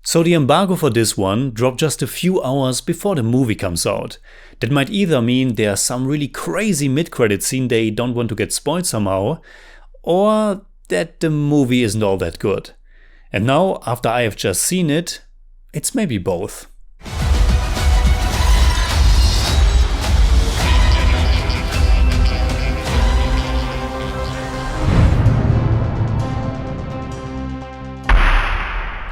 So the embargo for this one dropped just a few hours before the movie comes out. That might either mean there's some really crazy mid-credit scene they don't want to get spoiled somehow, or that the movie isn't all that good. And now, after I have just seen it, it's maybe both.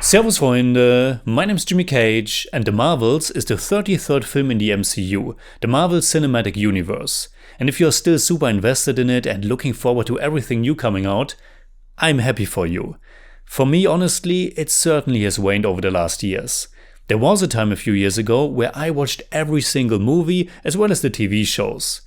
Servus Freunde, my name's Jimmy Cage and The Marvels is the 33rd film in the MCU, the Marvel Cinematic Universe. And if you're still super invested in it and looking forward to everything new coming out, I'm happy for you. For me, honestly, it certainly has waned over the last years. There was a time a few years ago where I watched every single movie as well as the TV shows.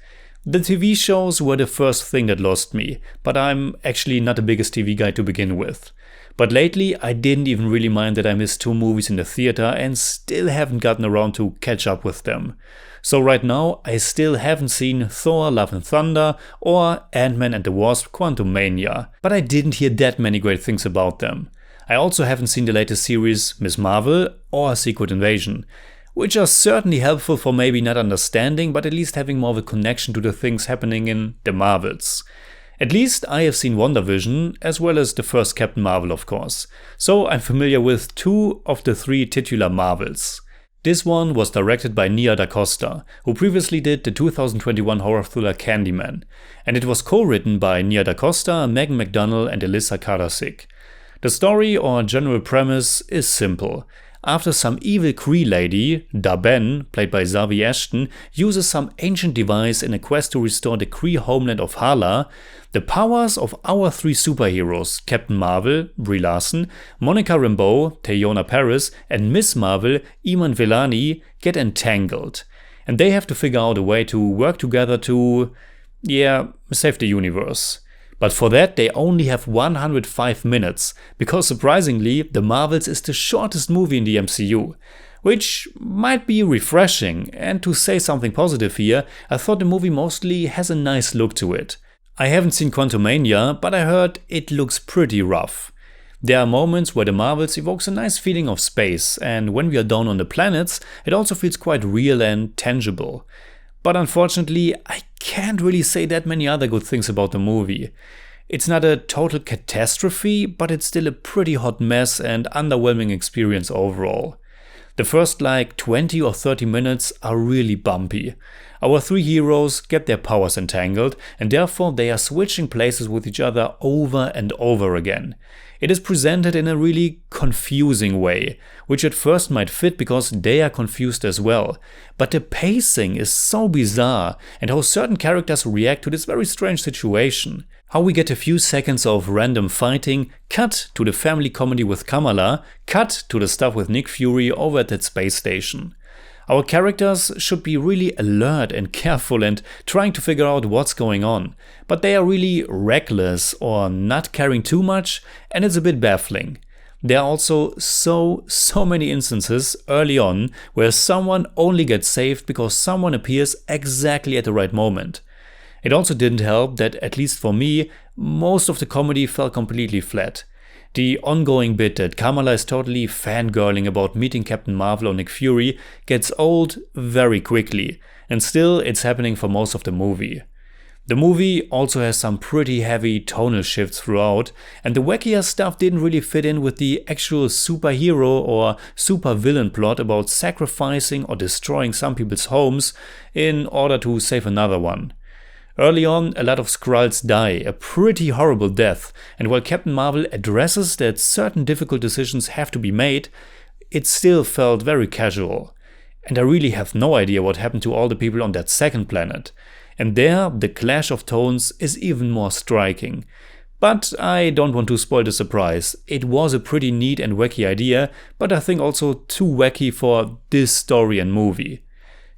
The TV shows were the first thing that lost me, but I'm actually not the biggest TV guy to begin with. But lately, I didn't even really mind that I missed 2 movies in the theater and still haven't gotten around to catch up with them. So right now, I still haven't seen Thor: Love and Thunder or Ant-Man and the Wasp: Quantumania, but I didn't hear that many great things about them. I also haven't seen the latest series Ms. Marvel or Secret Invasion, which are certainly helpful for maybe not understanding, but at least having more of a connection to the things happening in the Marvels. At least I have seen WandaVision, as well as the first Captain Marvel of course, so I'm familiar with 2 of the 3 titular Marvels. This one was directed by Nia DaCosta, who previously did the 2021 horror thriller Candyman, and it was co-written by Nia DaCosta, Megan McDonnell and Alyssa Karasik. The story or general premise is simple. After some evil Kree lady, Da-Ben, played by Zawe Ashton, uses some ancient device in a quest to restore the Kree homeland of Hala, the powers of our 3 superheroes, Captain Marvel, Brie Larson, Monica Rambeau, Teyonah Parris, and Miss Marvel, Iman Vellani, get entangled. And they have to figure out a way to work together to, save the universe. But for that they only have 105 minutes, because surprisingly The Marvels is the shortest movie in the MCU. Which might be refreshing, and to say something positive here, I thought the movie mostly has a nice look to it. I haven't seen Quantumania, but I heard it looks pretty rough. There are moments where The Marvels evokes a nice feeling of space, and when we are down on the planets, it also feels quite real and tangible. But unfortunately, I can't really say that many other good things about the movie. It's not a total catastrophe, but it's still a pretty hot mess and underwhelming experience overall. The first 20 or 30 minutes are really bumpy. Our 3 heroes get their powers entangled, and therefore they are switching places with each other over and over again. It is presented in a really confusing way, which at first might fit because they are confused as well. But the pacing is so bizarre, and how certain characters react to this very strange situation. How we get a few seconds of random fighting, cut to the family comedy with Kamala, cut to the stuff with Nick Fury over at that space station. Our characters should be really alert and careful and trying to figure out what's going on, but they are really reckless or not caring too much, and it's a bit baffling. There are also so many instances early on where someone only gets saved because someone appears exactly at the right moment. It also didn't help that, at least for me, most of the comedy fell completely flat. The ongoing bit that Kamala is totally fangirling about meeting Captain Marvel or Nick Fury gets old very quickly, and still it's happening for most of the movie. The movie also has some pretty heavy tonal shifts throughout, and the wackier stuff didn't really fit in with the actual superhero or supervillain plot about sacrificing or destroying some people's homes in order to save another one. Early on, a lot of Skrulls die, a pretty horrible death, and while Captain Marvel addresses that certain difficult decisions have to be made, it still felt very casual. And I really have no idea what happened to all the people on that second planet. And there, the clash of tones is even more striking. But I don't want to spoil the surprise. It was a pretty neat and wacky idea, but I think also too wacky for this story and movie.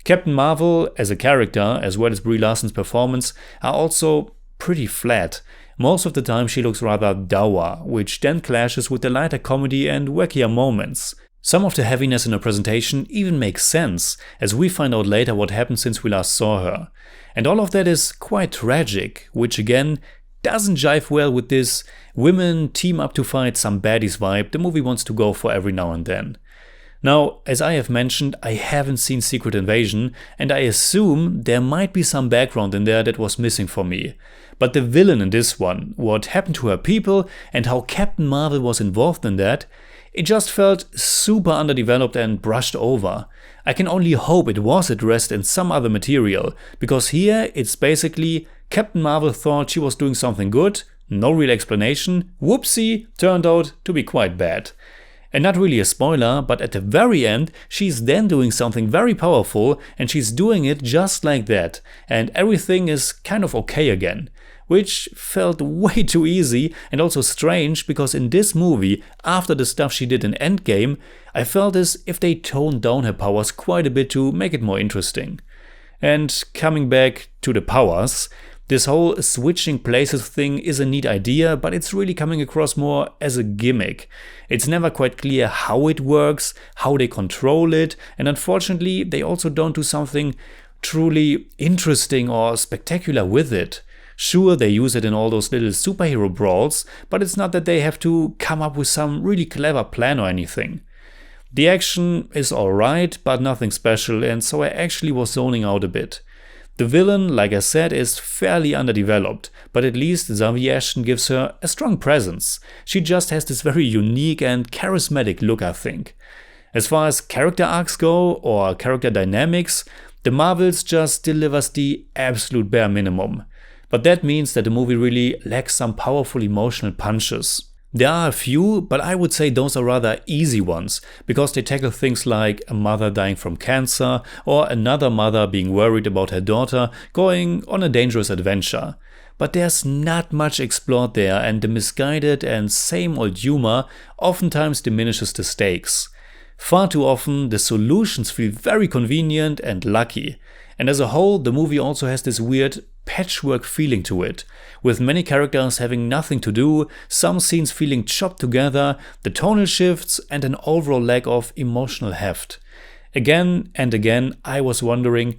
Captain Marvel as a character, as well as Brie Larson's performance, are also pretty flat. Most of the time she looks rather dour, which then clashes with the lighter comedy and wackier moments. Some of the heaviness in her presentation even makes sense, as we find out later what happened since we last saw her. And all of that is quite tragic, which again doesn't jive well with this women team up to fight some baddies vibe the movie wants to go for every now and then. Now, as I have mentioned, I haven't seen Secret Invasion, and I assume there might be some background in there that was missing for me. But the villain in this one, what happened to her people, and how Captain Marvel was involved in that, it just felt super underdeveloped and brushed over. I can only hope it was addressed in some other material, because here it's basically Captain Marvel thought she was doing something good, no real explanation, whoopsie, turned out to be quite bad. And not really a spoiler, but at the very end, she's then doing something very powerful, and she's doing it just like that, and everything is kind of okay again. Which felt way too easy and also strange, because in this movie, after the stuff she did in Endgame, I felt as if they toned down her powers quite a bit to make it more interesting. And coming back to the powers, this whole switching places thing is a neat idea, but it's really coming across more as a gimmick. It's never quite clear how it works, how they control it, and unfortunately they also don't do something truly interesting or spectacular with it. Sure, they use it in all those little superhero brawls, but it's not that they have to come up with some really clever plan or anything. The action is alright, but nothing special, and so I actually was zoning out a bit. The villain, like I said, is fairly underdeveloped, but at least Zazie Ashton gives her a strong presence. She just has this very unique and charismatic look, I think. As far as character arcs go, or character dynamics, the Marvels just delivers the absolute bare minimum. But that means that the movie really lacks some powerful emotional punches. There are a few, but I would say those are rather easy ones, because they tackle things like a mother dying from cancer, or another mother being worried about her daughter going on a dangerous adventure. But there's not much explored there, and the misguided and same old humor oftentimes diminishes the stakes. Far too often, the solutions feel very convenient and lucky. And as a whole, the movie also has this weird patchwork feeling to it, with many characters having nothing to do, some scenes feeling chopped together, the tonal shifts, and an overall lack of emotional heft. Again and again, I was wondering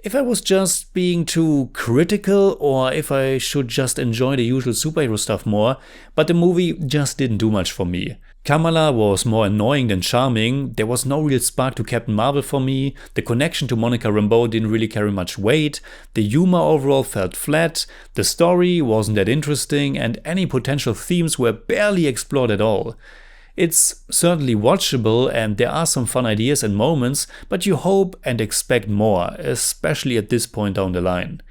if I was just being too critical or if I should just enjoy the usual superhero stuff more, but the movie just didn't do much for me. Kamala was more annoying than charming, there was no real spark to Captain Marvel for me, the connection to Monica Rambeau didn't really carry much weight, the humor overall felt flat, the story wasn't that interesting, and any potential themes were barely explored at all. It's certainly watchable and there are some fun ideas and moments, but you hope and expect more, especially at this point down the line.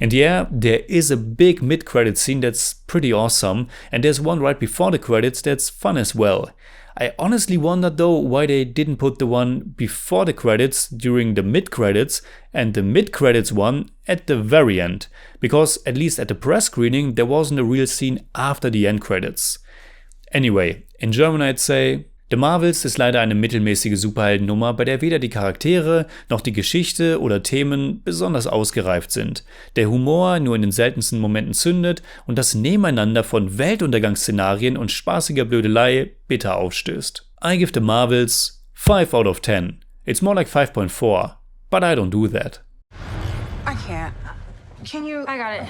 And yeah, there is a big mid-credit scene that's pretty awesome, and there's one right before the credits that's fun as well. I honestly wondered though why they didn't put the one before the credits during the mid-credits and the mid-credits one at the very end, because at least at the press screening there wasn't a real scene after the end credits. Anyway, in German I'd say, The Marvels ist leider eine mittelmäßige Superhelden Nummer, bei der weder die Charaktere noch die Geschichte oder Themen besonders ausgereift sind, der Humor nur in den seltensten Momenten zündet und das Nebeneinander von Weltuntergangs Szenarien und spaßiger Blödelei bitter aufstößt. I give The Marvels 5 out of 10. It's more like 5.4, but I don't do that. I can't. Can you? I got it.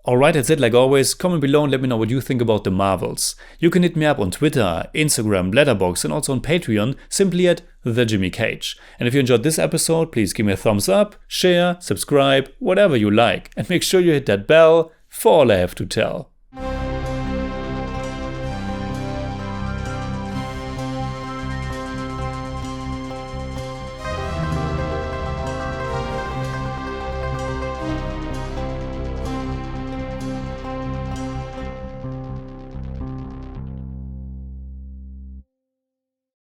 Alright, that's it like always. Comment below and let me know what you think about The Marvels. You can hit me up on Twitter, Instagram, Letterboxd and also on Patreon, simply at TheJimmyCage. And if you enjoyed this episode, please give me a thumbs up, share, subscribe, whatever you like. And make sure you hit that bell for all I have to tell.